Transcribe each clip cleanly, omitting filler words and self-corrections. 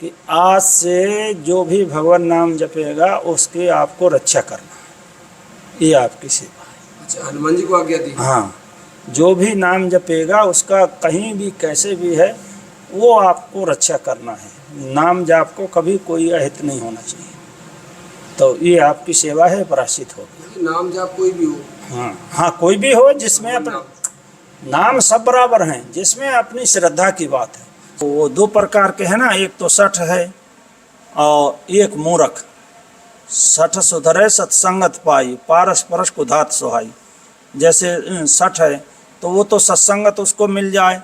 कि आज से जो भी भगवान नाम जपेगा उसकी आपको रक्षा करना, ये आपकी सेवा है। अच्छा, हनुमान जी को आज्ञा दी। हाँ, जो भी नाम जपेगा उसका कहीं भी कैसे भी है वो आपको रक्षा करना है। नाम जाप को कभी कोई अहित नहीं होना चाहिए। तो ये आपकी सेवा है, प्रायश्चित होगी। नाम जाप कोई भी हो। हाँ हाँ, कोई भी हो जिसमें अपना नाम सब बराबर हैं, जिसमें अपनी श्रद्धा की बात है। तो वो दो प्रकार के हैं ना, एक तो सठ है और एक मूर्ख। सठ सुधरे सत्संगत पाई, पारस परस कुधात सुहाई। जैसे सठ है तो वो तो सत्संगत उसको मिल जाए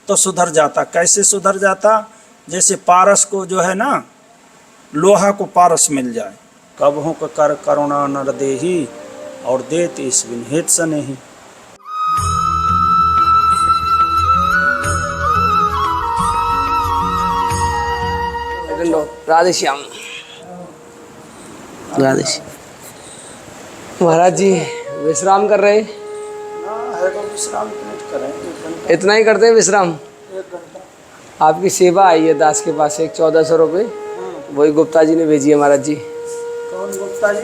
तो सुधर जाता। कैसे सुधर जाता? जैसे पारस को जो है ना, लोहा को पारस मिल जाए। कबहू का कर करुणा नर देही और देती इस बिन हेत सनेही। राधे श्याम। राधे श्याम। महाराज जी विश्राम कर रहे? विश्राम करें, इतना ही करते हैं विश्राम। आपकी सेवा आई है दास के पास एक 1400 रुपये, वही गुप्ता जी ने भेजी है महाराज जी। कौन गुप्ता जी?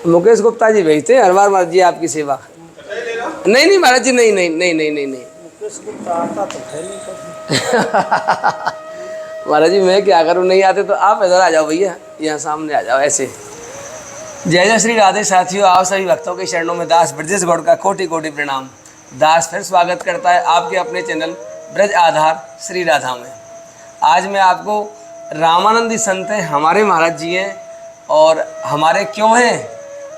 मुकेश गुप्ता जी भेजते हैं हर बार महाराज जी आपकी सेवा। नहीं नहीं महाराज जी, नहीं नहीं नहीं नहीं नहीं नहीं। मुकेश गुप्ता आता तो है नहीं कभी। महाराज जी मैं क्या करूँ, नहीं आते तो आप इधर आ जाओ भैया, यहाँ सामने आ जाओ ऐसे। जय जय श्री राधे साथियों, आप सभी भक्तों के चरणों में दास ब्रजेश गौड़ का कोटि कोटि प्रणाम। दास फिर स्वागत करता है आपके अपने चैनल ब्रज आधार श्री राधा में। आज मैं आपको रामानंदी संत हैं, हमारे महाराज जी हैं। और हमारे क्यों हैं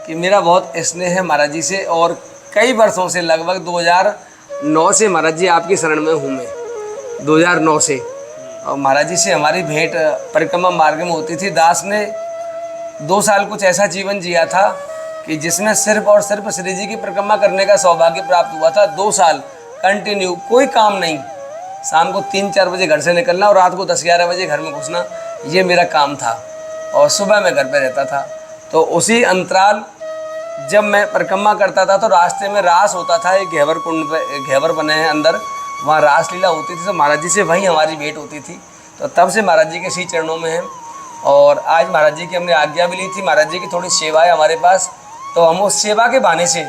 कि मेरा बहुत स्नेह है महाराज जी से, और कई वर्षों से लगभग 2009 से महाराज जी आपकी शरण में हूँ मैं, 2009 से। और महाराज जी से हमारी भेंट परिक्रमा मार्ग में होती थी। दास ने 2 साल कुछ ऐसा जीवन जिया था कि जिसमें सिर्फ और सिर्फ श्री जी की परिक्रमा करने का सौभाग्य प्राप्त हुआ था। 2 साल कंटिन्यू, कोई काम नहीं। शाम को 3-4 बजे घर से निकलना और रात को 10-11 बजे घर में घुसना, ये मेरा काम था। और सुबह मैं घर पे रहता था। तो उसी अंतराल जब मैं परिक्रमा करता था तो रास्ते में रास होता था। एक घेवर कुंड पे घेवर बने हैं अंदर, वहाँ रासलीला होती थी। तो महाराज जी से वहीं हमारी भेंट होती थी। तो तब से महाराज जी के श्री चरणों में हैं। और आज महाराज जी की हमने आज्ञा भी ली थी। महाराज जी की थोड़ी सेवा है हमारे पास, तो हम उस सेवा के बहाने से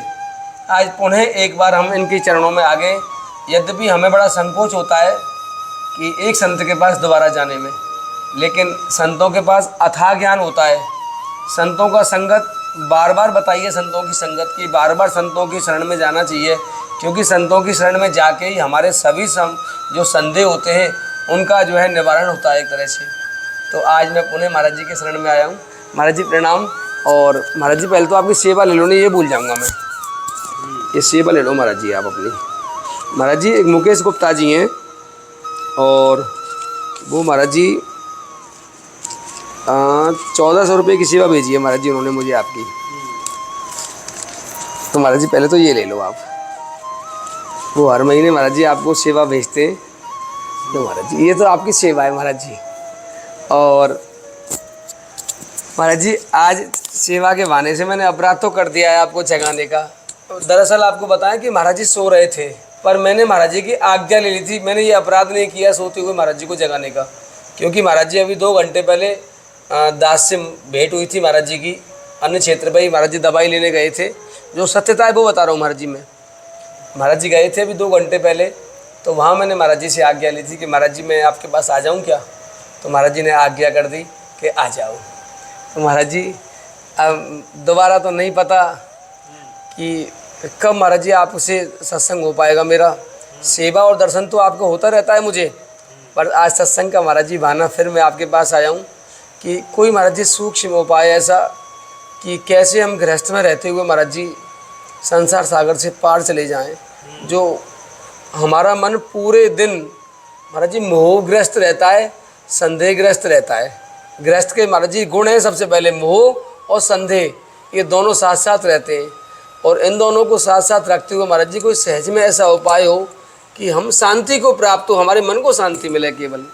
आज पुनः एक बार हम इनके चरणों में आ गए। यद्यपि हमें बड़ा संकोच होता है कि एक संत के पास दोबारा जाने में, लेकिन संतों के पास अथाह ज्ञान होता है। संतों का संगत बार बार बताइए, संतों की संगत की बार बार संतों की शरण में जाना चाहिए, क्योंकि संतों की शरण में जाके ही हमारे सभी जो संदेह होते हैं उनका जो है निवारण होता है एक तरह से। तो आज मैं पुनः महाराज जी के शरण में आया हूँ। महाराज जी प्रणाम। और महाराज जी पहले तो आपकी सेवा ले लो, नहीं ये भूल जाऊँगा मैं, ये सेवा ले लो महाराज जी आप अपनी। महाराज जी एक मुकेश गुप्ता जी हैं, और वो महाराज जी 1400 रुपये की सेवा भेजी है महाराज जी उन्होंने मुझे आपकी। तो महाराज जी पहले तो ये ले लो आप, वो हर महीने महाराज जी आपको सेवा भेजते हैं। तो महाराज जी ये तो आपकी सेवा है महाराज जी। और महाराज जी आज सेवा के बहाने से मैंने अपराध तो कर दिया है आपको जगाने का। दरअसल आपको बताएं कि महाराज जी सो रहे थे, पर मैंने महाराज जी की आज्ञा ले ली थी। मैंने ये अपराध नहीं किया सोते हुए महाराज जी को जगाने का, क्योंकि महाराज जी अभी 2 घंटे पहले दास से भेंट हुई थी महाराज जी की। अन्य क्षेत्र पर ही महाराज जी दवाई लेने गए थे, जो सत्यता है वो बता रहा हूँ महाराज जी। मैं महाराज जी गए थे अभी 2 घंटे पहले, तो वहाँ मैंने महाराज जी से आज्ञा ली थी कि महाराज जी मैं आपके पास आ जाऊँ क्या? तो महाराज जी ने आज्ञा कर दी कि आ जाओ। तो महाराज जी अब दोबारा तो नहीं पता कि कब महाराज जी आपसे सत्संग हो पाएगा। मेरा सेवा और दर्शन तो आपको होता रहता है मुझे, पर आज सत्संग का महाराज जी बहाना फिर मैं आपके पास आया हूँ कि कोई महाराज जी सूक्ष्म उपाय ऐसा कि कैसे हम गृहस्थ में रहते हुए महाराज जी संसार सागर से पार चले जाएं। जो हमारा मन पूरे दिन महाराज जी मोहग्रस्त रहता है, संदेहग्रस्त रहता है। गृहस्थ के महाराज जी गुण है सबसे पहले मोह और संदेह, ये दोनों साथ साथ रहते हैं। और इन दोनों को साथ साथ रखते हुए महाराज जी कोई सहज में ऐसा उपाय हो कि हम शांति को प्राप्त हो, हमारे मन को शांति मिले केवल।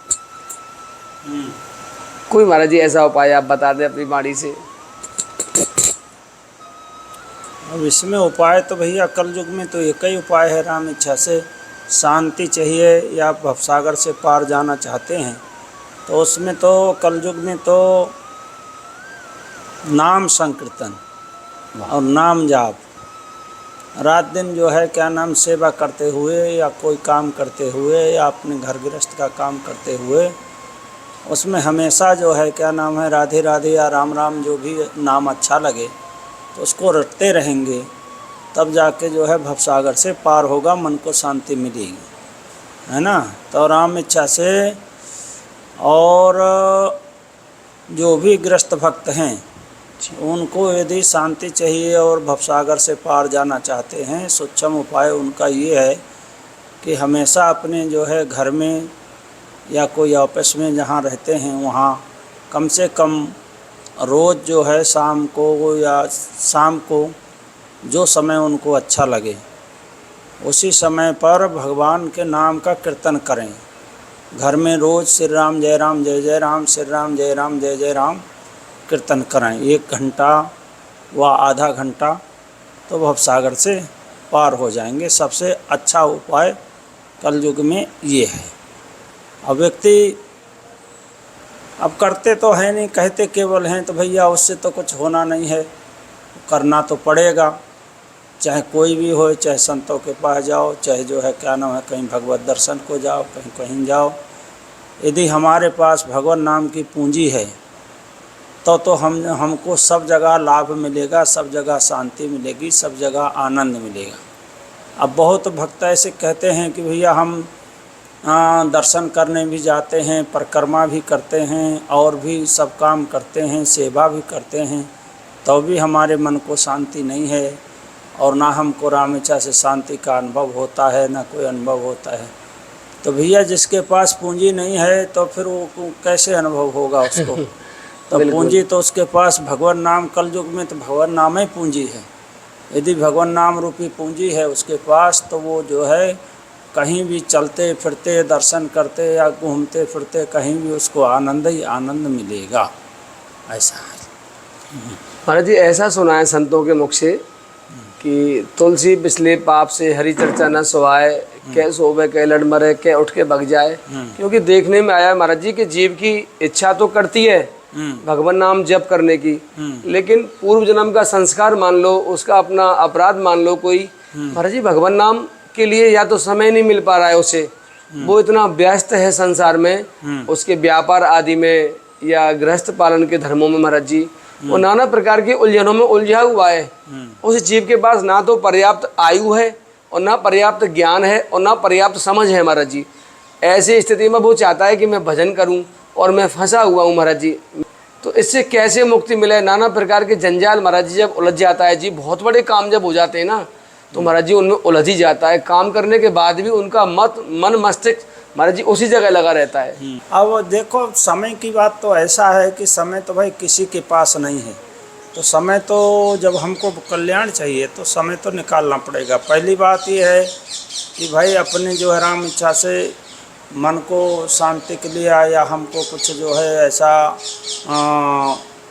कोई महाराज जी ऐसा उपाय आप बता दें अपनी वाणी से। अब इसमें उपाय तो भैया कल युग में तो एक ही उपाय है, राम इच्छा से शांति चाहिए या भवसागर से पार जाना चाहते हैं तो उसमें तो कलयुग में तो नाम संकीर्तन और नाम जाप, रात दिन जो है क्या नाम सेवा करते हुए या कोई काम करते हुए या अपने घर गृहस्थ का काम करते हुए, उसमें हमेशा जो है क्या नाम है राधे राधे या राम राम जो भी नाम अच्छा लगे तो उसको रटते रहेंगे, तब जाके जो है भवसागर से पार होगा, मन को शांति मिलेगी, है ना। तो राम इच्छा से और जो भी ग्रस्त भक्त हैं उनको यदि शांति चाहिए और भवसागर से पार जाना चाहते हैं, सूक्ष्म उपाय उनका ये है कि हमेशा अपने जो है घर में या कोई ऑफिस में जहाँ रहते हैं वहाँ कम से कम रोज़ जो है शाम को या शाम को जो समय उनको अच्छा लगे उसी समय पर भगवान के नाम का कीर्तन करें। घर में रोज़ श्री राम जय राम, श्री राम जय जय राम कीर्तन करें 1 घंटा व आधा घंटा, तो भवसागर से पार हो जाएंगे। सबसे अच्छा उपाय कलयुग में ये है। अब व्यक्ति अब करते तो है नहीं, कहते केवल हैं, तो भैया उससे तो कुछ होना नहीं है, करना तो पड़ेगा। चाहे कोई भी हो, चाहे संतों के पास जाओ, चाहे जो है क्या नाम है कहीं भगवत दर्शन को जाओ, कहीं कहीं जाओ। यदि हमारे पास भगवान नाम की पूंजी है तो हमको सब जगह लाभ मिलेगा, सब जगह शांति मिलेगी, सब जगह आनंद मिलेगा। अब बहुत भक्त ऐसे कहते हैं कि भैया हम दर्शन करने भी जाते हैं, परिक्रमा भी करते हैं और भी सब काम करते हैं, सेवा भी करते हैं, तो भी हमारे मन को शांति नहीं है और ना हमको राम इच्छा से शांति का अनुभव होता है, ना कोई अनुभव होता है। तो भैया जिसके पास पूंजी नहीं है तो फिर वो कैसे अनुभव होगा उसको? तो पूंजी तो उसके पास भगवान नाम, कलयुग में तो भगवान नाम ही पूंजी है। यदि भगवान नाम रूपी पूंजी है उसके पास, तो वो जो है कहीं भी चलते फिरते, दर्शन करते या घूमते फिरते कहीं भी उसको आनंद ही आनंद मिलेगा। ऐसा है महाराज जी। ऐसा सुना है संतों के मुख से कि तुलसी बिसले पाप से हरि चर्चा न सुहाए, कै सोवे कै लड़ मरे, कै उठ के भग जाए। क्योंकि देखने में आया महाराज जी कि जीव की इच्छा तो करती है भगवान नाम जप करने की, लेकिन पूर्व जन्म का संस्कार मान लो, उसका अपना अपराध मान लो कोई, महाराज जी भगवान नाम के लिए या तो समय नहीं मिल पा रहा है उसे, वो इतना व्यस्त है संसार में, उसके व्यापार आदि में या गृहस्थ पालन के धर्मों में महाराज जी वो नाना प्रकार के उलझनों में उलझा हुआ है। उस जीव के पास ना तो पर्याप्त आयु है और ना पर्याप्त ज्ञान है और ना पर्याप्त समझ है महाराज जी। ऐसी स्थिति में वो चाहता है कि मैं भजन करूं और मैं फंसा हुआ हूं महाराज जी। तो इससे कैसे मुक्ति मिले? नाना प्रकार के जंजाल महाराज जी जब उलझ जाता है जी, बहुत बड़े काम जब हो जाते हैं ना, तो महाराज जी उनमें उलझ ही जाता है। काम करने के बाद भी उनका मन मस्तिष्क महाराज जी उसी जगह लगा रहता है। अब देखो समय की बात तो ऐसा है कि समय तो भाई किसी के पास नहीं है, तो समय तो जब हमको कल्याण चाहिए तो समय तो निकालना पड़ेगा। पहली बात ये है कि भाई अपने जो है राम इच्छा से मन को शांति के लिए या हमको कुछ जो है ऐसा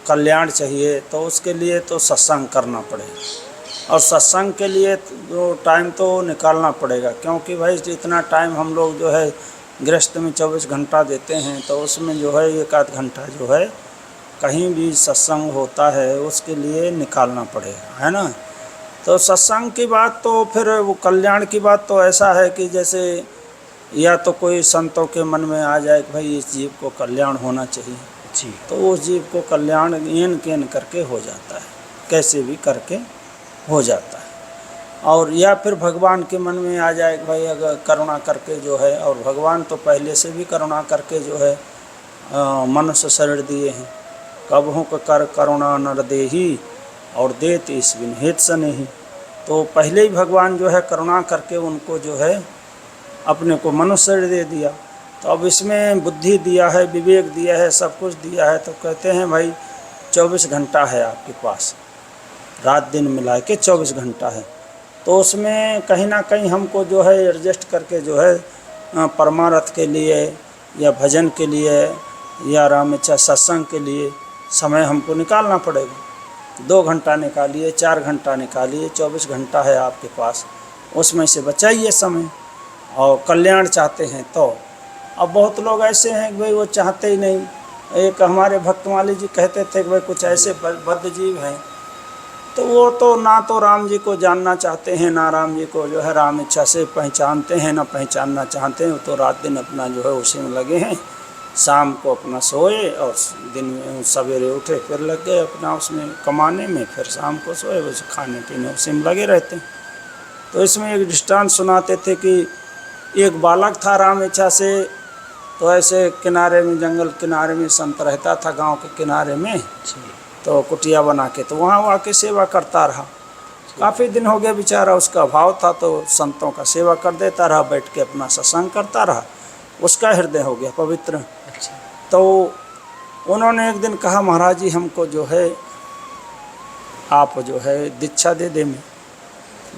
कल्याण चाहिए, तो उसके लिए तो सत्संग करना पड़ेगा और सत्संग के लिए जो टाइम तो निकालना पड़ेगा। क्योंकि भाई इतना टाइम हम लोग जो है गृहस्थ में 24 घंटा देते हैं, तो उसमें जो है 1 आध घंटा जो है कहीं भी सत्संग होता है उसके लिए निकालना पड़ेगा, है ना। तो सत्संग की बात तो फिर वो कल्याण की बात तो ऐसा है कि जैसे या तो कोई संतों के मन में आ जाए कि भाई इस जीव को कल्याण होना चाहिए जी, तो उस जीव को कल्याण एन केन करके हो जाता है, कैसे भी करके हो जाता है। और या फिर भगवान के मन में आ जाए कि भाई अगर करुणा करके जो है, और भगवान तो पहले से भी करुणा करके जो है मनुष्य शरण दिए हैं, कबहू कर करुणा नर देही और देत इस बिन हेत सनेही। तो पहले ही भगवान जो है करुणा करके उनको जो है अपने को मनुष्य दे दिया। तो अब इसमें बुद्धि दिया है, विवेक दिया है, सब कुछ दिया है। तो कहते हैं भाई 24 घंटा है आपके पास, रात दिन मिला के 24 घंटा है, तो उसमें कहीं ना कहीं हमको जो है एडजस्ट करके जो है परमार्थ के लिए या भजन के लिए या राम इच्छा सत्संग के लिए समय हमको निकालना पड़ेगा। 2 घंटा निकालिए, 4 घंटा निकालिए, 24 घंटा है आपके पास, उसमें से बचाइए समय। और कल्याण चाहते हैं तो अब बहुत लोग ऐसे हैं कि भाई वो चाहते ही नहीं। एक हमारे भक्तमाली जी कहते थे कि भाई कुछ ऐसे बद्ध जीव हैं तो वो तो ना तो राम जी को जानना चाहते हैं, ना राम जी को जो है राम इच्छा से पहचानते हैं, ना पहचानना चाहते हैं। तो रात दिन अपना जो है उसी में लगे हैं। शाम को अपना सोए और दिन में सवेरे उठे फिर लग गए अपना उसमें कमाने में, फिर शाम को सोए वैसे खाने पीने उसी में लगे रहते हैं। तो इसमें एक दृष्टांत सुनाते थे कि एक बालक था राम इच्छा से, तो ऐसे किनारे में, जंगल किनारे में संत रहता था गांव के किनारे में, तो कुटिया बना के तो वहाँ आके सेवा करता रहा। काफ़ी दिन हो गए, बेचारा उसका भाव था तो संतों का सेवा कर देता रहा, बैठ के अपना सत्संग करता रहा, उसका हृदय हो गया पवित्र। तो उन्होंने एक दिन कहा महाराज जी हमको जो है आप जो है दीक्षा दे दे में,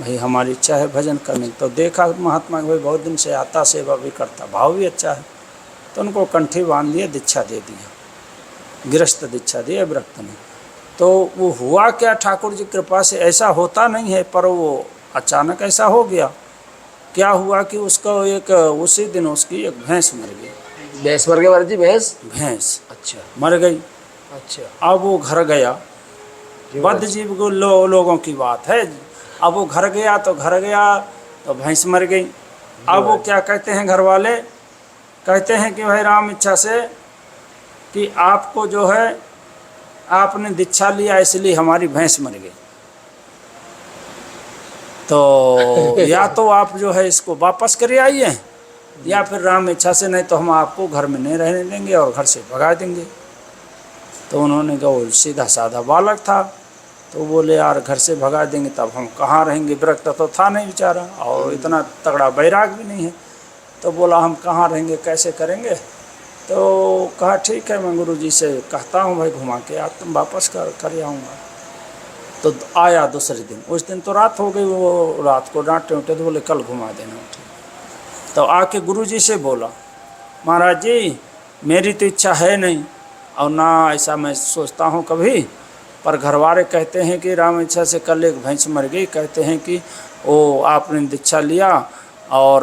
भाई हमारी इच्छा है भजन करने की। तो देखा महात्मा भाई बहुत दिन से आता, सेवा भी करता, भाव भी अच्छा है, तो उनको कंठी बांध दिया, दीक्षा दे दिया, गृहस्थ दीक्षा दिया व्रत में। तो वो हुआ क्या, ठाकुर जी कृपा से ऐसा होता नहीं है पर वो अचानक ऐसा हो गया। क्या हुआ कि उसका एक उसी दिन उसकी एक भैंस मर गई। भैंस मर गई महाराज जी? भैंस अच्छा मर गई। अच्छा। अब वो घर गया, बद्ध जीव को लोगों की बात है। अब वो घर गया तो भैंस मर गई। अब वो क्या कहते हैं घर वाले, कहते हैं कि भाई राम इच्छा से कि आपको जो है आपने दीक्षा लिया इसलिए हमारी भैंस मर गई, तो या तो आप जो है इसको वापस करे आइए या फिर राम इच्छा से, नहीं तो हम आपको घर में नहीं रहने देंगे और घर से भगा देंगे। तो उन्होंने कहा, वो सीधा साधा बालक था, तो बोले यार घर से भगा देंगे तब हम कहाँ रहेंगे, विरक्त तो था नहीं बेचारा और इतना तगड़ा बैराग भी नहीं है। तो बोला हम कहाँ रहेंगे, कैसे करेंगे। तो कहा ठीक है मैं गुरुजी से कहता हूँ भाई घुमा के तुम वापस कर आऊँगा। तो आया दूसरे दिन, उस दिन तो रात हो गई, वो रात को डांटे उठे तो बोले कल घुमा देना उठे। तो आके गुरुजी से बोला महाराज जी मेरी तो इच्छा है नहीं और ना ऐसा मैं सोचता हूँ कभी, पर घरवाले कहते हैं कि राम इच्छा से कल एक भैंस मर गई, कहते हैं कि वो आपने दीक्षा लिया और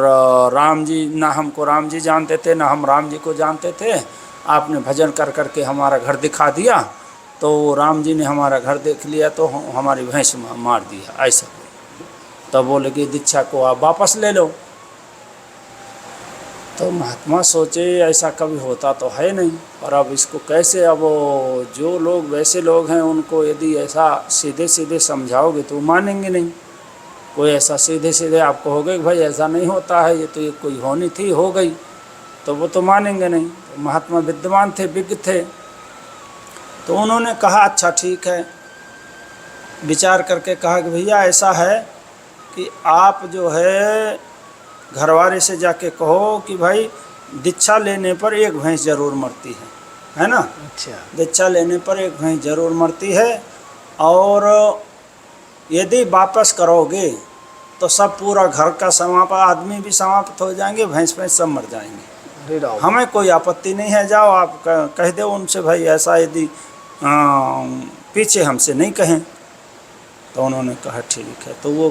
राम जी, ना हमको राम जी जानते थे ना हम राम जी को जानते थे, आपने भजन कर कर के हमारा घर दिखा दिया, तो राम जी ने हमारा घर देख लिया तो हमारी भैंस मार दिया ऐसा। तो बोले कि दीक्षा को आप वापस ले लो। तो महात्मा सोचे ऐसा कभी होता तो है नहीं, पर अब इसको कैसे, अब जो लोग वैसे लोग हैं उनको यदि ऐसा सीधे सीधे समझाओगे तो मानेंगे नहीं। कोई ऐसा सीधे सीधे आपको हो गए कि भाई ऐसा नहीं होता है, ये तो ये कोई होनी थी हो गई, तो वो तो मानेंगे नहीं। तो महात्मा विद्वान थे, विज्ञ थे, तो उन्होंने कहा अच्छा ठीक है, विचार करके कहा कि भैया ऐसा है कि आप जो है घरवाले से जाके कहो कि भाई दीक्षा लेने पर एक भैंस जरूर मरती है ना। अच्छा। दीक्षा लेने पर एक भैंस जरूर मरती है और यदि वापस करोगे तो सब पूरा घर का समाप्त, आदमी भी समाप्त हो जाएंगे, भैंस सब मर जाएंगे। हमें कोई आपत्ति नहीं है, जाओ आप कह दो उनसे भाई ऐसा, यदि पीछे हमसे नहीं कहें। तो उन्होंने कहा ठीक है। तो वो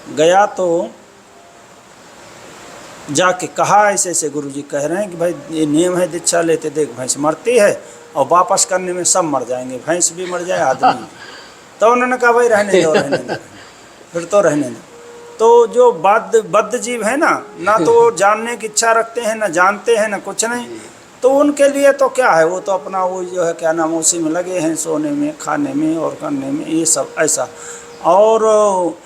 गया तो जाके कहा ऐसे ऐसे गुरुजी कह रहे हैं कि भाई ये नियम है, दीक्षा लेते देख भैंस मरती है और वापस करने में सब मर जाएंगे, भैंस भी मर जाए आदमी भी। तो उन्होंने कहा भाई रहने दो फिर तो रहने दो। तो जो बद्ध जीव है ना तो जानने की इच्छा रखते हैं, ना जानते हैं, ना कुछ नहीं, तो उनके लिए तो क्या है, वो तो अपना वो जो है क्या नाम उसी में लगे हैं, सोने में, खाने में और करने में, ये सब ऐसा। और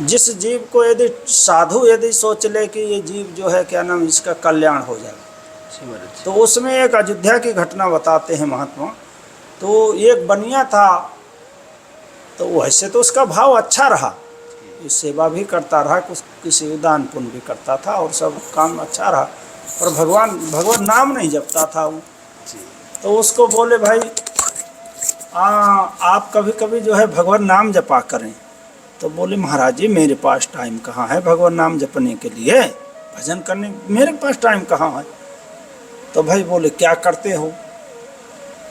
जिस जीव को यदि साधु यदि सोच ले कि ये जीव जो है क्या नाम इसका कल्याण हो जाए, तो उसमें एक अयोध्या की घटना बताते हैं महात्मा। तो एक बनिया था, तो वैसे तो उसका भाव अच्छा रहा, सेवा भी करता रहा, कुछ किसी दान पुण्य भी करता था और सब काम अच्छा रहा, पर भगवान नाम नहीं जपता था वो। तो उसको बोले भाई आप कभी कभी जो है भगवान नाम जपा करें। तो बोले महाराज जी मेरे पास टाइम कहाँ है भगवान नाम जपने के लिए, भजन करने मेरे पास टाइम कहाँ है। तो भाई बोले क्या करते हो।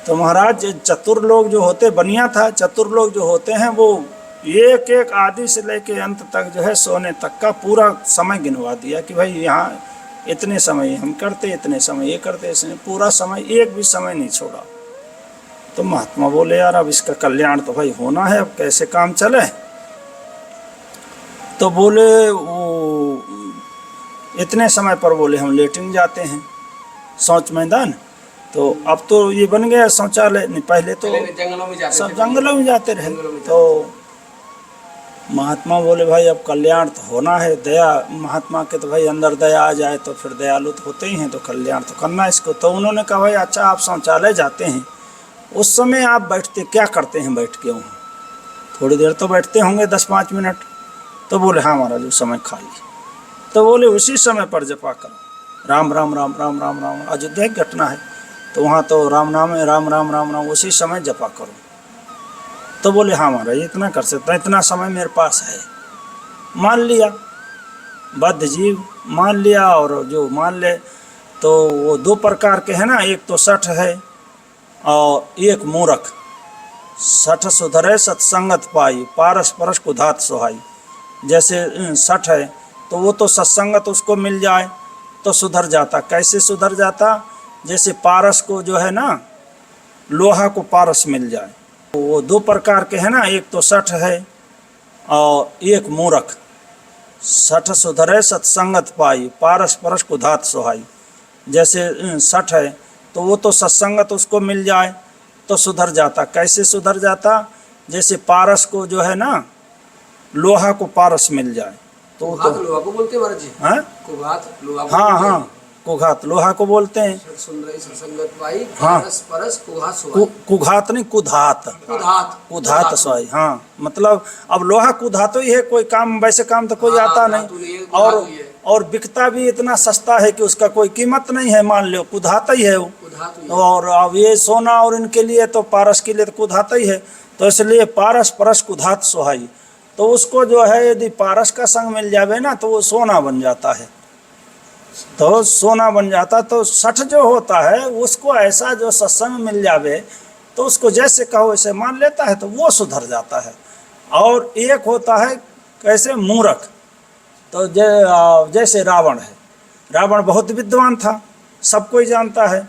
तो महाराज चतुर लोग जो होते, बनिया था, चतुर लोग जो होते हैं वो एक एक आदि से लेके अंत तक जो है सोने तक का पूरा समय गिनवा दिया कि भाई यहाँ इतने समय हम करते, इतने समय ये करते, इसने पूरा समय एक भी समय नहीं छोड़ा। तो महात्मा बोले यार अब इसका कल्याण तो भाई होना है, अब कैसे काम चले। तो बोले वो इतने समय पर बोले हम लेटिन जाते हैं शौच मैदान। तो अब तो ये बन गया शौचालय, नहीं पहले तो जंगलों में जाते सब जंगलों में जाते रहे। तो महात्मा बोले भाई अब कल्याण तो होना है, दया महात्मा के तो भाई अंदर दया आ जाए तो फिर दयालु तो होते ही हैं, तो कल्याण तो करना है इसको। तो उन्होंने कहा भाई अच्छा आप शौचालय जाते हैं, उस समय आप बैठते क्या करते हैं बैठ के वहाँ? थोड़ी देर तो बैठते होंगे 10-5 मिनट। तो बोले हाँ महाराज उस समय खाली। तो बोले उसी समय पर जपा करो राम राम राम राम राम राम। अयोध्या की घटना है तो वहाँ तो राम नाम है, राम राम राम राम उसी समय जपा करो। तो बोले हाँ महाराज इतना कर सकता, इतना समय मेरे पास है। मान लिया, बद्ध जीव मान लिया। और जो मान ले तो वो दो प्रकार के हैं ना, एक तो सठ है और एक मूरख। सठ सुधरे सत्संगत पाई, पारस परस कुधात सोहाई। जैसे सठ है तो वो तो सत्संगत उसको मिल जाए तो सुधर जाता। कैसे सुधर जाता? जैसे पारस को जो है ना, लोहा को पारस मिल जाए। वो दो प्रकार के हैं ना, एक तो सठ है और एक मूरख। सठ सुधरे सत्संगत पाई, पारस परस कुधात सोहाई। जैसे सठ है तो वो तो सत्संगत उसको मिल जाए तो सुधर जाता। कैसे सुधर जाता? जैसे पारस को जो है ना, लोहा को पारस मिल जाए तो लोहा को बोलते हैं महाराज जी। हाँ कुघात लोहा को हाँ हाँ कुघात लोहा को बोलते हैं। सत्संगत पाई, हाँ। पारस परस कुघात सोहाई। कुघात नहीं कुधात, कुधात सोहाई। हाँ मतलब अब लोहा कुधातो ही है, कोई काम वैसे काम तो कोई आता नहीं। और बिकता भी इतना सस्ता है कि उसका कोई कीमत नहीं है। मान लो कुधाता ही है वो। और अब ये सोना और इनके लिए तो पारस के लिए तो कुधाता ही है। तो इसलिए पारस परस कुधात सोहाई। तो उसको जो है यदि पारस का संग मिल जावे ना तो वो सोना बन जाता है। तो सोना बन जाता। तो सठ जो होता है उसको ऐसा जो सत्संग मिल जावे तो उसको जैसे कहो वैसे मान लेता है तो वो सुधर जाता है। और एक होता है कैसे मूर्ख। तो जैसे रावण है, रावण बहुत विद्वान था, सब कोई जानता है।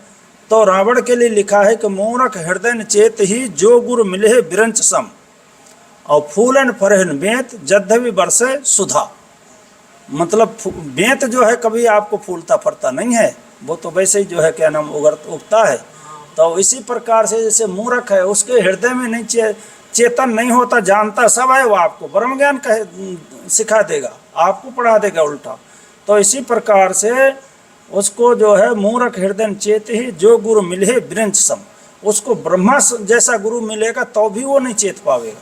तो रावण के लिए लिखा है कि मूर्ख हृदय चेत ही जो गुरु मिले बिरंच सम, और फूलन फरहन बेंत जद्दवी बरसे सुधा। मतलब बेंत जो है कभी आपको फूलता फरता नहीं है, वो तो वैसे ही जो है क्या नाम उगता है। तो इसी प्रकार से जैसे मूर्ख है उसके हृदय में नहीं चेतन नहीं होता, जानता सब है, वो आपको ब्रह्म ज्ञान कहे सिखा देगा, आपको पढ़ा देगा उल्टा। तो इसी प्रकार से उसको जो है मूर्ख हृदय चेत ही जो गुरु मिले बिरंच सम, उसको ब्रह्मा जैसा गुरु मिलेगा तो भी वो नहीं चेत पावेगा।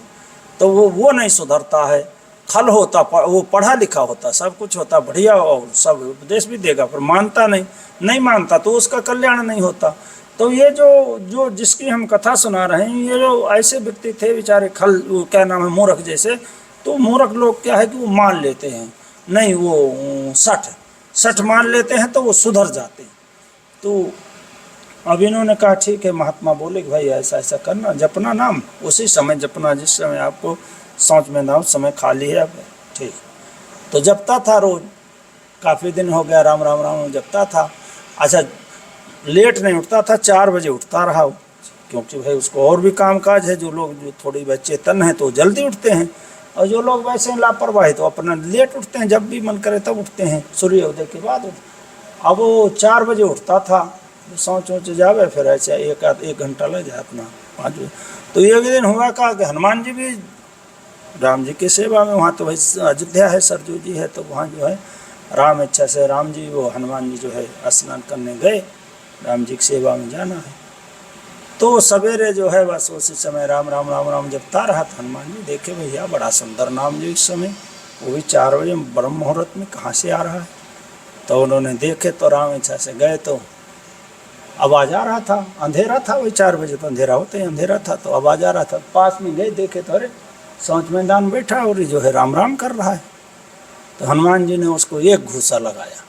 तो वो नहीं सुधरता है। खल होता, वो पढ़ा लिखा होता, सब कुछ होता बढ़िया और सब उपदेश भी देगा, पर मानता नहीं मानता तो उसका कल्याण नहीं होता। तो ये जो जिसकी हम कथा सुना रहे हैं, ये जो ऐसे व्यक्ति थे बेचारे खल, क्या नाम है, मूर्ख जैसे। तो मूर्ख लोग क्या है कि वो मान लेते हैं, नहीं वो सठ मान लेते हैं तो वो सुधर जाते हैं। तो अब इन्होंने कहा ठीक है, महात्मा बोले कि भाई ऐसा ऐसा करना, जपना नाम उसी समय जपना जिस समय आपको सोच में ना उस समय खाली है। अब ठीक तो जपता था रोज, काफ़ी दिन हो गया राम राम राम जपता था। अच्छा लेट नहीं उठता था, 4 बजे उठता रहा वो, क्योंकि भाई उसको और भी काम काज है। जो लोग जो थोड़ी चेतन हैं तो जल्दी उठते हैं, और जो लोग वैसे लापरवाही तो अपना लेट उठते हैं, जब भी मन करे तब उठते हैं, सूर्योदय के बाद। अब वो 4 बजे उठता था, सोच जावे, फिर ऐसे एक घंटा लग जाए अपना 5 बजे। तो एक दिन हुआ कहा कि हनुमान जी भी राम जी की सेवा में, वहाँ तो भाई अयोध्या है, सरजू जी है, तो वहाँ जो है राम इच्छा से राम जी वो हनुमान जी जो है स्नान करने गए, राम जी की सेवा में जाना है। तो सवेरे जो है बस उसी समय राम राम राम राम जपता रहा था। हनुमान जी देखे भैया बड़ा सुंदर नाम जी इस समय, वो भी 4 बजे ब्रह्म मुहूर्त में कहाँ से आ रहा है। तो उन्होंने देखे तो राम इच्छा से गए, तो आवाज़ आ रहा था, अंधेरा था, वही 4 बजे तो अंधेरा होते ही अंधेरा था, तो आवाज़ आ रहा था। पास में गए देखे तो अरे सोच मैदान बैठा और जो है राम राम कर रहा है। तो हनुमान जी ने उसको एक घूसा लगाया।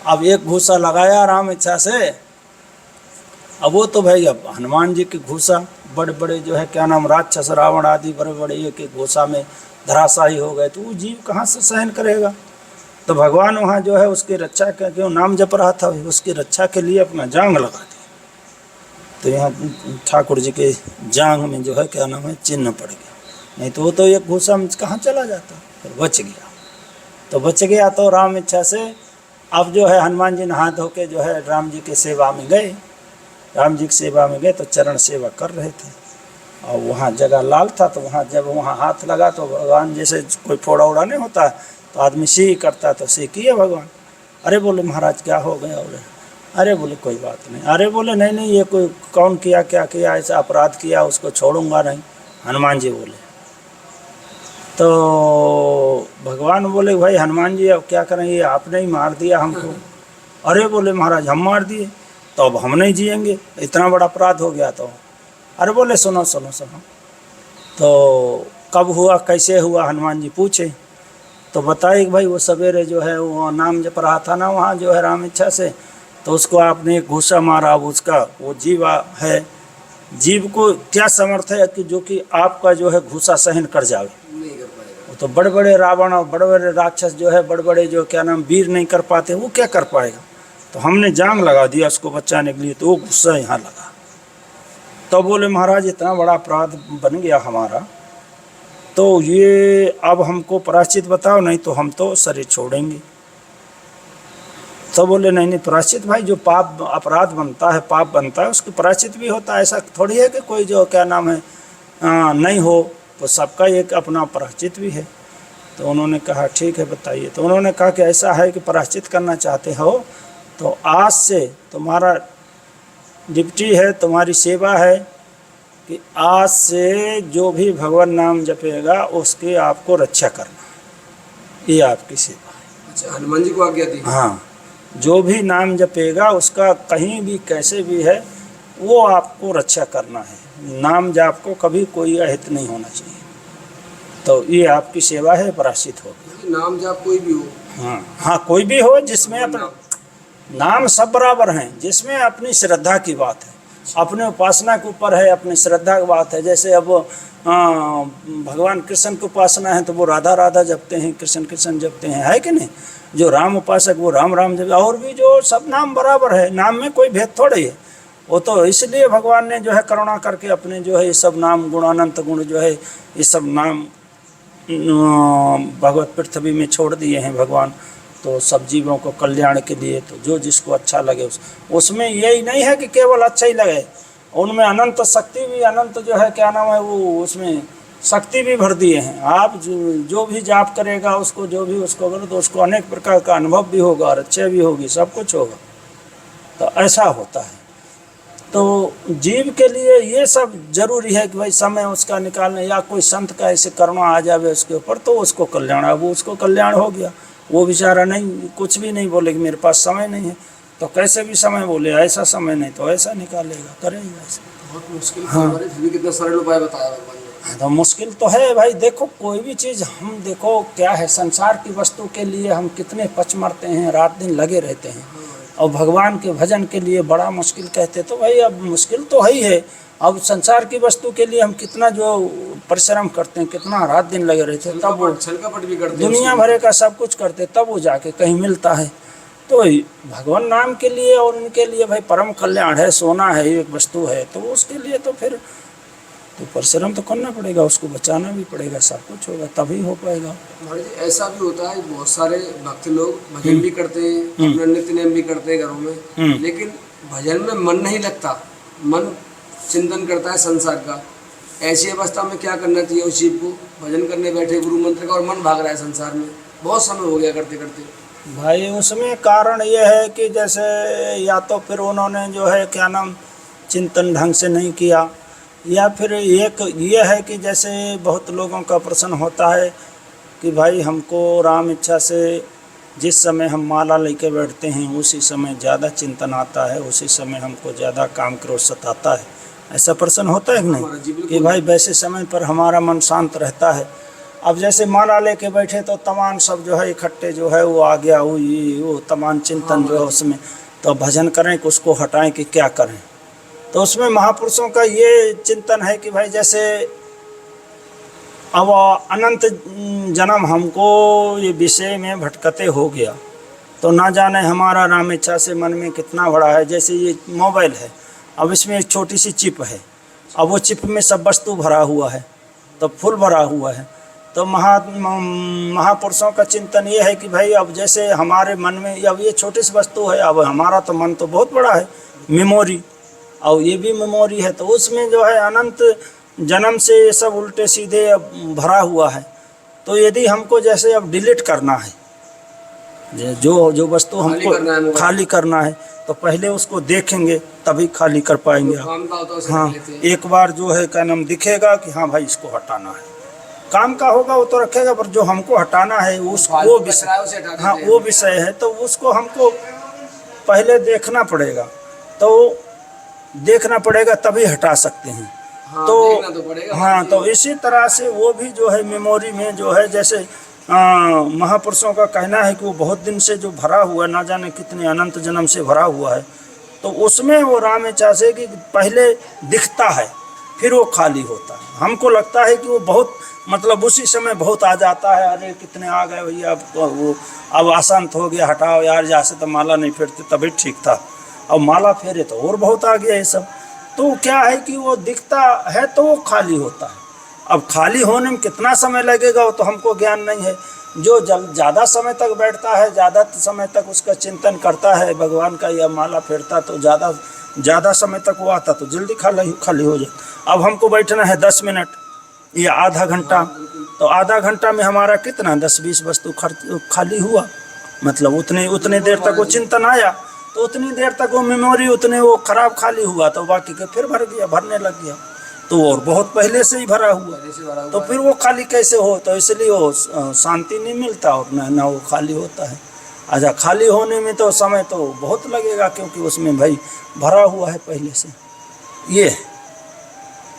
अब एक घूसा लगाया राम इच्छा से, अब वो तो भाई अब हनुमान जी की घुसा बड़े बड़े जो है क्या नाम राक्षस रावण आदि बड़े बड़े एक एक घुसा में धराशायी हो गए, तो वो जीव कहाँ से सहन करेगा। तो भगवान वहाँ जो है उसकी रक्षा के क्यों नाम जप रहा था, उसकी रक्षा के लिए अपना जांग लगा दिया। तो यहाँ ठाकुर जी के जांग में जो है क्या नाम है चिन्ह पड़ गया, नहीं तो वो तो एक घुसा में कहाँ चला जाता, फिर बच गया। तो बच गया तो राम इच्छा से अब जो है हनुमान जी नहा धो के जो है राम जी की सेवा में गए। राम जी की सेवा में गए तो चरण सेवा कर रहे थे और वहाँ जगह लाल था, तो वहाँ जब वहाँ हाथ लगा तो भगवान जैसे कोई फोड़ा उड़ा नहीं होता तो आदमी सी करता, तो सी किए भगवान। अरे बोले महाराज क्या हो गया, बोले अरे बोले कोई बात नहीं, अरे बोले नहीं नहीं ये कोई कौन किया क्या किया ऐसा अपराध किया उसको छोड़ूंगा नहीं, हनुमान जी बोले। तो भगवान बोले भाई हनुमान जी अब क्या करें, ये आपने ही मार दिया हमको। अरे बोले महाराज हम मार दिए तो अब हम नहीं जिएंगे, इतना बड़ा अपराध हो गया। तो अरे बोले सुनो सुनो सुनो, तो कब हुआ कैसे हुआ हनुमान जी पूछे। तो बताए कि भाई वो सवेरे जो है वो नाम जप रहा था ना वहाँ जो है राम इच्छा से, तो उसको आपने एक घूसा मारा। अब उसका वो जीव है, जीव को क्या समर्थ है कि जो कि आपका जो है घूसा सहन कर जावे। नहीं कर पाएगा। वो तो बड़े बड़े रावण और बड़े बड़े राक्षस जो है बड़े बड़े जो क्या नाम वीर नहीं कर पाते, वो क्या कर पाएगा। तो हमने जांग लगा दिया उसको बचाने के लिए, तो वो गुस्सा यहाँ लगा। तो बोले महाराज इतना बड़ा अपराध बन गया हमारा, तो ये अब हमको प्रायश्चित बताओ नहीं तो हम तो शरीर छोड़ेंगे। तो बोले नहीं नहीं प्रायश्चित भाई जो पाप अपराध बनता है पाप बनता है उसकी प्रायश्चित भी होता है, ऐसा थोड़ी है कि कोई जो क्या नाम है नहीं हो, तो सबका एक अपना प्रायश्चित भी है। तो उन्होंने कहा ठीक है बताइए। तो उन्होंने कहा कि ऐसा है कि प्रायश्चित करना चाहते हो तो आज से तुम्हारा ड्यूटी है, तुम्हारी सेवा है कि आज से जो भी भगवान नाम जपेगा उसकी आपको रक्षा करना, ये आपकी सेवा है। अच्छा हनुमान जी को आज्ञा दी। हाँ, जो भी नाम जपेगा उसका कहीं भी कैसे भी है वो आपको रक्षा करना है, नाम जाप को कभी कोई अहित नहीं होना चाहिए। तो ये आपकी सेवा है, प्रायश्चित होगी। नाम जाप कोई भी हो। हाँ हाँ कोई भी हो जिसमें अपना नाम सब बराबर हैं, जिसमें अपनी श्रद्धा की बात है, अपने उपासना के ऊपर है, अपनी श्रद्धा की बात है। जैसे अब भगवान कृष्ण की उपासना है तो वो राधा राधा जपते हैं, कृष्ण कृष्ण जपते हैं, है कि नहीं। जो राम उपासक वो राम राम जप, और भी जो सब नाम बराबर है, नाम में कोई भेद थोड़े है। वो तो इसलिए भगवान ने जो है करुणा करके अपने जो है ये सब नाम गुण अनंत गुण जो है ये सब नाम भगवत पृथ्वी में छोड़ दिए हैं भगवान, तो सब जीवों को कल्याण के लिए। तो जो जिसको अच्छा लगे उसमें यही नहीं है कि केवल अच्छा ही लगे, उनमें अनंत शक्ति भी, अनंत जो है क्या नाम है वो उसमें शक्ति भी भर दिए हैं। आप जो भी जाप करेगा उसको जो भी उसको करो तो उसको अनेक प्रकार का अनुभव भी होगा और अच्छे भी होगी, सब कुछ होगा। तो ऐसा होता है। तो जीव के लिए ये सब जरूरी है कि भाई समय उसका निकालने, या कोई संत का ऐसे करुणा आ जावे उसके ऊपर तो उसको कल्याण, अब वो उसको कल्याण हो गया। वो बेचारा नहीं कुछ भी नहीं बोले कि मेरे पास समय नहीं है, तो कैसे भी समय बोले ऐसा समय नहीं तो ऐसा निकालेगा, करेगा ऐसा। बहुत मुश्किल। हाँ। फिर भी कितना सरल उपाय बताया भगवान ने। तो मुश्किल तो है भाई, देखो कोई भी चीज़ हम देखो क्या है, संसार की वस्तु के लिए हम कितने पच मरते हैं, रात दिन लगे रहते हैं, और भगवान के भजन के लिए बड़ा मुश्किल कहते। तो भाई अब मुश्किल तो है ही है। अब संसार की वस्तु के लिए हम कितना जो परिश्रम करते हैं, कितना रात दिन लगे रहते हैं, तब वो छलकपट भी करते हैं, दुनिया भरे का सब कुछ करते, तब वो जाके कहीं मिलता है। तो भगवान नाम के लिए और उनके लिए भाई परम कल्याण है, सोना है, एक वस्तु है, तो उसके लिए तो फिर तो परिश्रम तो करना पड़ेगा, उसको बचाना भी पड़ेगा, सब कुछ होगा तभी हो पाएगा। ऐसा भी होता है बहुत सारे भक्त लोग भजन भी करते हैं, अपना नित्य नेम भी करते हैं घरों में, लेकिन भजन में मन नहीं लगता, मन चिंतन करता है संसार का। ऐसी अवस्था में क्या करना चाहिए उस जीव को? भजन करने बैठे गुरु मंत्र का और मन भाग रहा है संसार में, बहुत समय हो गया करते करते। भाई उसमें कारण ये है कि जैसे या तो फिर उन्होंने जो है क्या नाम चिंतन ढंग से नहीं किया, या फिर एक ये है कि जैसे बहुत लोगों का प्रश्न होता है कि भाई हमको राम इच्छा से जिस समय हम माला लेके बैठते हैं उसी समय ज़्यादा चिंतन आता है, उसी समय हमको ज़्यादा काम क्रोध सताता है, ऐसा प्रश्न होता है कि नहीं कि भाई वैसे समय पर हमारा मन शांत रहता है। अब जैसे माला लेके बैठे तो तमाम सब जो है इकट्ठे जो है वो आ गया, वो तमाम चिंतन जो है उसमें, तो भजन करें कि उसको हटाएं कि क्या करें, तो उसमें महापुरुषों का ये चिंतन है कि भाई जैसे अब अनंत जन्म हमको ये विषय में भटकते हो गया, तो ना जाने हमारा राम इच्छा से मन में कितना बड़ा है। जैसे ये मोबाइल है, अब इसमें एक छोटी सी चिप है, अब वो चिप में सब वस्तु भरा हुआ है, तो फुल भरा हुआ है। तो महापुरुषों का चिंतन ये है कि भाई अब जैसे हमारे मन में अब ये छोटी सी वस्तु है, अब हमारा तो मन तो बहुत बड़ा है, मेमोरी, और ये भी मेमोरी है, तो उसमें जो है अनंत जन्म से ये सब उल्टे सीधे अब भरा हुआ है। तो यदि हमको जैसे अब डिलीट करना है, जो वस्तु हमको खाली करना है, तो पहले उसको देखेंगे तभी खाली कर पाएंगे। हाँ, एक बार जो है क्या नाम दिखेगा कि हाँ भाई इसको हटाना है, काम का होगा वो तो रखेगा, पर जो हमको हटाना है उसको वो विषय, हाँ वो विषय है, तो उसको हमको पहले देखना पड़ेगा, तो देखना पड़ेगा तभी हटा सकते हैं। हाँ, तो हाँ, तो इसी तरह से वो भी जो है मेमोरी में जो है जैसे महापुरुषों का कहना है कि वो बहुत दिन से जो भरा हुआ है, ना जाने कितने अनंत जन्म से भरा हुआ है, तो उसमें वो राम इच्छा से कि पहले दिखता है फिर वो खाली होता है। हमको लगता है कि वो बहुत मतलब उसी समय बहुत आ जाता है, अरे कितने आ गए भैया, अब तो वो अब अशांत हो गया, हटाओ यार, जैसे तो माला नहीं फेरते तभी ठीक था, अब माला फेरे तो और बहुत आ गया ये सब। तो क्या है कि वो दिखता है तो वो खाली होता है। अब खाली होने में कितना समय लगेगा वो तो हमको ज्ञान नहीं है। जो ज़्यादा समय तक बैठता है, ज़्यादा समय तक उसका चिंतन करता है भगवान का या माला फेरता, तो ज़्यादा समय तक वो आता तो जल्दी खाली हो जाए। अब हमको बैठना है 10 मिनट या आधा घंटा, तो आधा घंटा में हमारा कितना 10-20 वस्तु खाली हुआ, मतलब उतने देर तक वो चिंतन आया, तो उतनी देर तक वो मेमोरी उतने वो खराब खाली हुआ, तो बाकी के फिर भरने लग गया, तो और बहुत पहले से ही भरा हुआ, तो फिर वो खाली कैसे हो। तो इसलिए वो शांति नहीं मिलता और ना वो खाली होता है। अच्छा, खाली होने में तो समय तो बहुत लगेगा, क्योंकि उसमें भाई भरा हुआ है पहले से। ये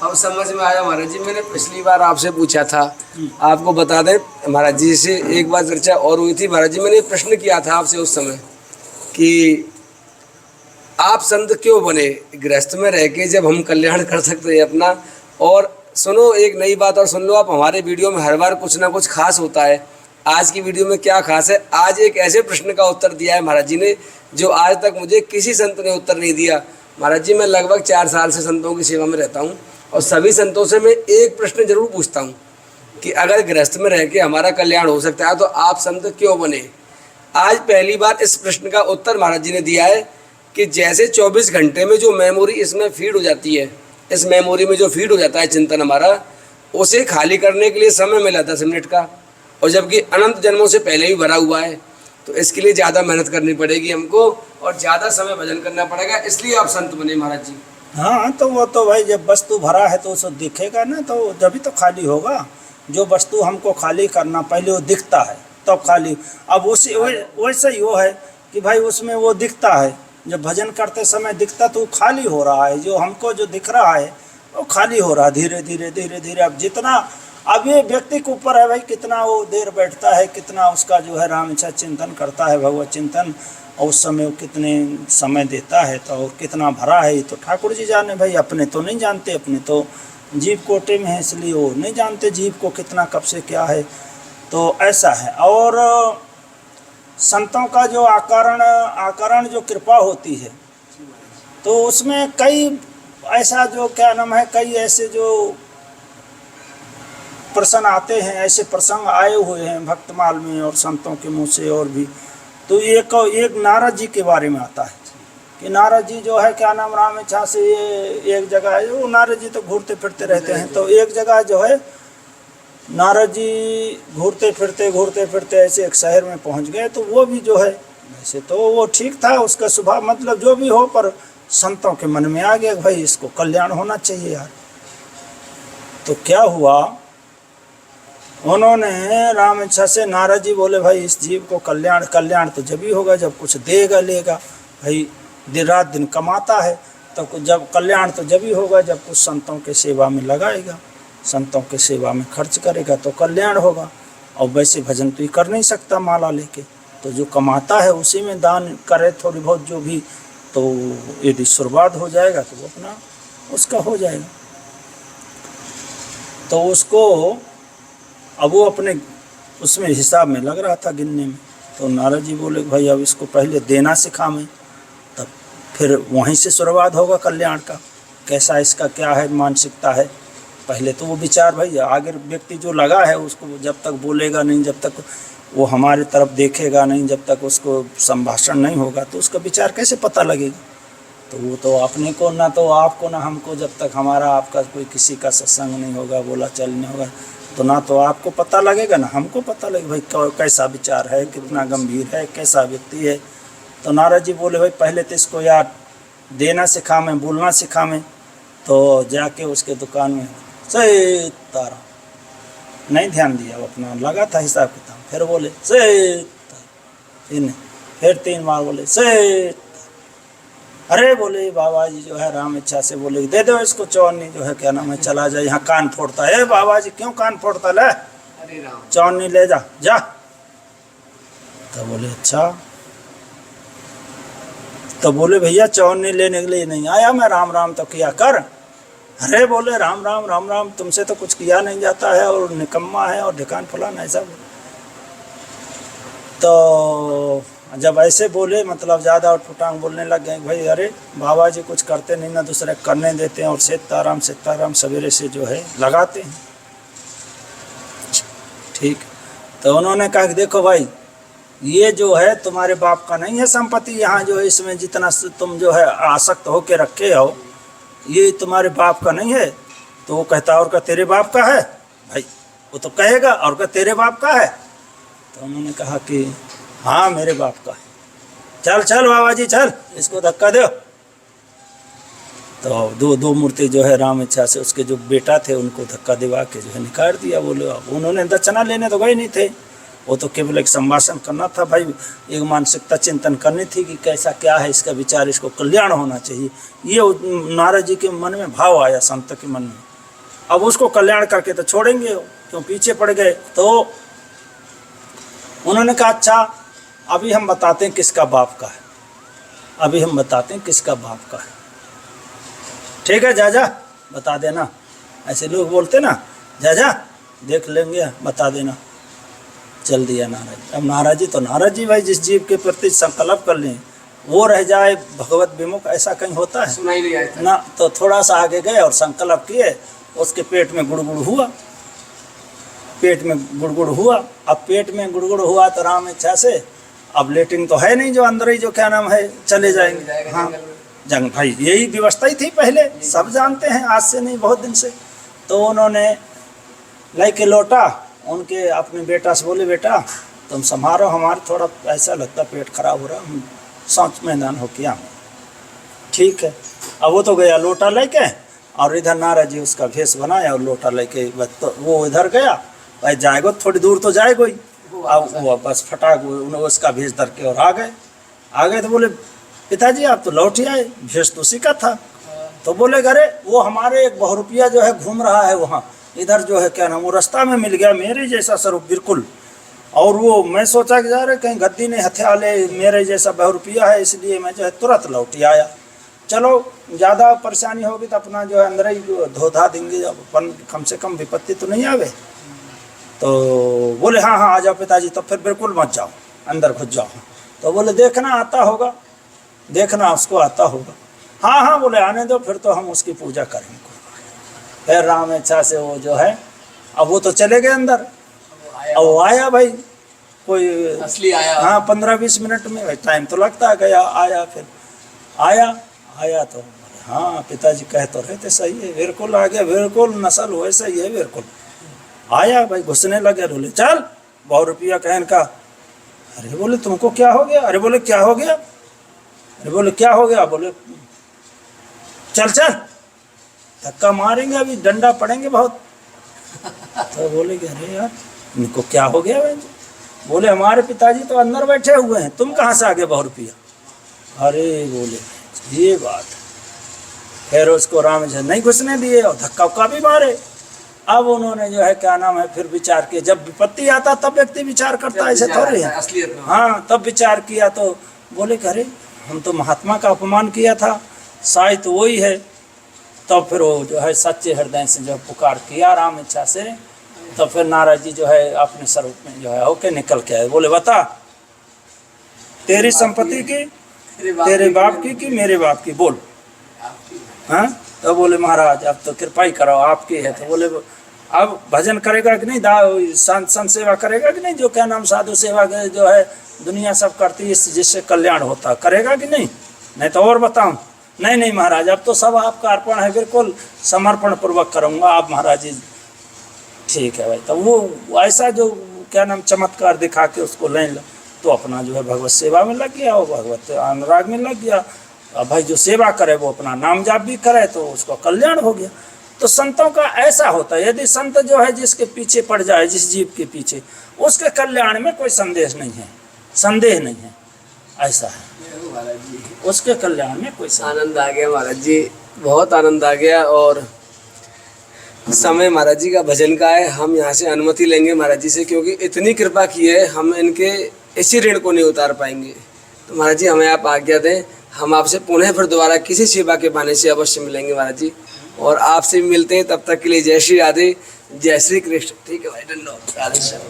अब समझ में आया महाराज जी। मैंने पिछली बार आपसे पूछा था, आपको बता दें महाराज जी से एक बार चर्चा और हुई थी महाराज जी, मैंने प्रश्न किया था आपसे उस समय कि आप संत क्यों बने, गृहस्थ में रह के जब हम कल्याण कर सकते हैं अपना। और सुनो एक नई बात और सुन लो आप, हमारे वीडियो में हर बार कुछ ना कुछ खास होता है। आज की वीडियो में क्या खास है, आज एक ऐसे प्रश्न का उत्तर दिया है महाराज जी ने जो आज तक मुझे किसी संत ने उत्तर नहीं दिया। महाराज जी, मैं लगभग 4 साल से संतों की सेवा में रहता हूँ और सभी संतों से मैं एक प्रश्न जरूर पूछता हूँ कि अगर गृहस्थ में रह के हमारा कल्याण हो सकता है तो आप संत क्यों बने। आज पहली बार इस प्रश्न का उत्तर महाराज जी ने दिया है कि जैसे 24 घंटे में जो मेमोरी इसमें फीड हो जाती है, इस मेमोरी में जो फीड हो जाता है चिंतन हमारा, उसे खाली करने के लिए समय मिला 10 मिनट का, और जबकि अनंत जन्मों से पहले ही भरा हुआ है, तो इसके लिए ज़्यादा मेहनत करनी पड़ेगी हमको और ज़्यादा समय भजन करना पड़ेगा, इसलिए आप संत बने महाराज जी। हाँ, तो वो तो भाई जब वस्तु भरा है तो उसे दिखेगा ना, तो जब तो खाली होगा। जो वस्तु हमको खाली करना पहले वो दिखता है तब तो खाली। अब उसी वैसे ही वो है कि भाई उसमें वो दिखता है, जब भजन करते समय दिखता तो खाली हो रहा है, जो हमको जो दिख रहा है वो खाली हो रहा है धीरे धीरे। अब जितना, अब ये व्यक्ति के ऊपर है भाई कितना वो देर बैठता है, कितना उसका जो है राम इच्छा चिंतन करता है, भगवत चिंतन, और उस समय वो कितने समय देता है, तो और कितना भरा है ये तो ठाकुर जी जाने भाई, अपने तो नहीं जानते, अपने तो जीव कोटे में है, इसलिए वो नहीं जानते जीव को कितना कब से क्या है। तो ऐसा है। और संतों का जो आकरण जो कृपा होती है, तो उसमें कई ऐसा जो क्या नाम है, कई ऐसे जो प्रसंग आते हैं, ऐसे प्रसंग आए हुए हैं भक्तमाल में और संतों के मुँह से और भी। तो एक नारद जी के बारे में आता है कि नारद जी जो है क्या नाम राम इच्छा से ये एक जगह है, वो नारद जी तो घूरते फिरते रहते हैं, तो एक जगह जो है नारद जी घूरते फिरते ऐसे एक शहर में पहुंच गए। तो वो भी जो है वैसे तो वो ठीक था, उसका स्वभाव मतलब जो भी हो, पर संतों के मन में आ गया भाई इसको कल्याण होना चाहिए यार। तो क्या हुआ, उन्होंने राम इच्छा से नारद जी बोले भाई इस जीव को कल्याण तो जब ही होगा जब कुछ देगा लेगा, भाई दिन रात दिन कमाता है, तो जब कल्याण तो जब ही होगा जब कुछ संतों के सेवा में लगाएगा, संतों के सेवा में खर्च करेगा तो कल्याण होगा। और वैसे भजन तो ही कर नहीं सकता माला लेके, तो जो कमाता है उसी में दान करे, थोड़ी बहुत जो भी तो यदि शुरुआत हो जाएगा तो वो अपना उसका हो जाएगा। तो उसको अब वो अपने उसमें हिसाब में लग रहा था गिनने में। तो नारद जी बोले भाई अब इसको पहले देना सिखा मैं, तब फिर वहीं से शुरुआत होगा कल्याण का। कैसा इसका क्या है मानसिकता है, पहले तो वो विचार भाई आगे व्यक्ति जो लगा है उसको जब तक बोलेगा नहीं, जब तक वो हमारे तरफ देखेगा नहीं, जब तक उसको संभाषण नहीं होगा तो उसका विचार कैसे पता लगेगा। तो वो तो अपने को ना तो आपको ना हमको, जब तक हमारा आपका कोई किसी का सत्संग नहीं होगा, बोला चल नहीं होगा, तो ना तो आपको पता लगेगा ना हमको पता लगेगा भाई कैसा विचार है, कितना गंभीर है, कैसा व्यक्ति है। तो नारद जी बोले भाई पहले तो इसको यार देना सिखा मैं, बोलना सिखा मैं। तो जाके उसके दुकान में सही तारा नहीं ध्यान दिया, वो अपना लगा था हिसाब किताब। फिर बोले सही तारा, फिर 3 बार बोले सही। अरे बोले बाबा जी जो है राम इच्छा से बोले दे दो इसको चौनी जो है क्या नाम है चला जाए, यहाँ कान फोड़ता है। बाबा जी क्यों कान फोड़ता, ले चौनी ले जा जा। तो बोले अच्छा। तो बोले भैया चौनी लेने के लिए नहीं आया मैं, राम राम तो किया कर। अरे बोले राम राम राम राम तुमसे तो कुछ किया नहीं जाता है और निकम्मा है और ढिकान फलाना ऐसा। तो जब ऐसे बोले मतलब ज़्यादा उठपटांग बोलने लग गए भाई अरे बाबा जी कुछ करते नहीं ना दूसरे करने देते हैं, और सीताराम सवेरे से जो है लगाते हैं। ठीक। तो उन्होंने कहा कि देखो भाई ये जो है तुम्हारे बाप का नहीं है संपत्ति, यहाँ जो है इसमें जितना तुम जो है आसक्त होके रखे हो ये तुम्हारे बाप का नहीं है। तो वो कहता और का तेरे बाप का है, भाई वो तो कहेगा और का तेरे बाप का है। तो उन्होंने कहा कि हाँ मेरे बाप का है। चल चल बाबा जी चल इसको धक्का दो। तो दो मूर्ति जो है राम इच्छा से उसके जो बेटा थे उनको धक्का दिवा के जो है निकाल दिया। बोले उन्होंने दक्षिणा लेने तो गए नहीं थे, वो तो केवल एक संभाषण करना था भाई, एक मानसिकता चिंतन करनी थी कि कैसा क्या है इसका विचार, इसको कल्याण होना चाहिए। ये नारद जी के मन में भाव आया, संत के मन में। अब उसको कल्याण करके तो छोड़ेंगे क्यों, पीछे पड़ गए। तो उन्होंने कहा अच्छा अभी हम बताते हैं किसका बाप का है, अभी हम बताते हैं किसका बाप का है। ठीक है जा बता देना, ऐसे लोग बोलते ना जा देख लेंगे बता देना। चल दिया नाराज। अब नाराज जी तो नाराज जी भाई, जिस जीव के प्रति संकल्प कर लें वो रह जाए भगवत विमुख, ऐसा कहीं होता है सुनाई नहीं आता ना। तो थोड़ा सा आगे गए और संकल्प किए, उसके पेट में गुड़गुड़ हुआ, पेट में गुड़गुड़ हुआ। अब पेट में गुड़गुड़ हुआ तो राम इच्छा से अब लेटिंग तो है नहीं, जो अंदर ही जो क्या नाम है चले जाएंगे। हाँ जंग भाई यही व्यवस्था ही थी पहले, सब जानते हैं, आज से नहीं बहुत दिन से। तो उन्होंने लाई के लौटा उनके अपने बेटा से बोले बेटा तुम संभालो, हमारे थोड़ा ऐसा लगता पेट खराब हो रहा, हम सोच मैदान हो किया। ठीक है। अब वो तो गया लोटा लेके, और इधर नारद जी उसका भेष बनाया और लोटा लेके तो वो इधर गया, भाई जाएगा थोड़ी दूर तो जाएगा ही। अब वो बस फटाक उसका भेष धर के और आ गए। तो बोले पिताजी आप तो लौट ही आए, भेष तो उसी का था। तो बोले अरे वो हमारे एक बहुरुपिया जो है घूम रहा है वहाँ इधर जो है क्या नाम, वो रास्ता में मिल गया मेरे जैसा स्वरूप बिल्कुल। और वो मैं सोचा कि जा रहे कहीं गद्दी ने हथिया ले, मेरे जैसा बहुरुपिया है, इसलिए मैं जो है तुरंत लौट ही आया। चलो ज़्यादा परेशानी होगी तो अपना जो है अंदर ही धोधा देंगे, अपन कम से कम विपत्ति तो नहीं आवे। तो बोले हाँ आ जाओ पिताजी, तो फिर बिल्कुल मत जाओ, अंदर घुस जाओ। तो बोले देखना आता होगा, देखना उसको आता होगा। हाँ बोले आने दो, फिर तो हम उसकी पूजा करेंगे। फिर राम इच्छा से वो जो है अब वो तो चले गए अंदर। अब वो आया भाई, कोई असली आया। हाँ 15-20 मिनट में, टाइम तो लगता है, गया आया। फिर आया तो हाँ पिताजी कह तो रहे थे सही है, बिल्कुल आ गया, बिल्कुल नस्ल हो सही है, बिल्कुल आया भाई। घुसने लगे, बोले चल बहुरुपिया कहन का। अरे बोले तुमको क्या हो गया? अरे बोले क्या हो गया? अरे बोले क्या हो गया? बोले चल धक्का मारेंगे, अभी डंडा पड़ेंगे बहुत। तो बोले कि अरे यार इनको क्या हो गया भाई? बोले हमारे पिताजी तो अंदर बैठे हुए हैं, तुम कहाँ से आ गए बहुरुपिया? अरे बोले ये बात। फिर उसको राम जी नहीं घुसने दिए और धक्का उक्का भी मारे। अब उन्होंने जो है क्या नाम है फिर विचार किया, जब विपत्ति आता तब व्यक्ति विचार करता है, ऐसे थोड़े है। हाँ तब विचार किया तो बोले कि अरे हम तो महात्मा का अपमान किया था, शायद तो वही है। तब फिर वो जो है सच्चे हृदय से जब पुकार किया राम इच्छा से, तो फिर नारद जी जो है अपने स्वरूप में जो है होके निकल के आए। बोले बता तेरी संपत्ति की, तेरे बाप की मेरे बाप की, बोल। हाँ तो बोले महाराज अब तो कृपा ही करो, आपकी है। तो बोले अब भजन करेगा कि नहीं, संत सेवा करेगा कि नहीं, जो क्या नाम साधु सेवा जो है दुनिया सब करती है जिससे कल्याण होता, करेगा कि नहीं? नहीं तो और बताऊं? नहीं नहीं महाराज अब तो सब आपका अर्पण है, बिल्कुल समर्पण पूर्वक करूँगा। आप महाराज जी ठीक है भाई। तो वो ऐसा जो क्या नाम चमत्कार दिखा के उसको ले लो, तो अपना जो है भगवत सेवा में लग गया, वो भगवत अनुराग में लग गया। अब भाई जो सेवा करे वो अपना नाम जाप भी करे तो उसको कल्याण हो गया। तो संतों का ऐसा होता है, यदि संत जो है जिसके पीछे पड़ जाए, जिस जीव के पीछे, उसके कल्याण में कोई संदेह नहीं है, ऐसा है उसके कल्याण में कोई आनंद आ गया महाराज जी, बहुत आनंद आ गया। और समय महाराज जी का भजन का है, हम यहाँ से अनुमति लेंगे महाराज जी से, क्योंकि इतनी कृपा की है हम इनके इसी ऋण को नहीं उतार पाएंगे। तो महाराज जी हमें आप आज्ञा दें, हम आपसे पुनः फिर दोबारा किसी सेवा के बहाने से अवश्य मिलेंगे महाराज जी, और आपसे भी मिलते हैं। तब तक के लिए जय श्री राधे, जय श्री कृष्ण। ठीक है भाई, धन्यवाद, राधे श्याम।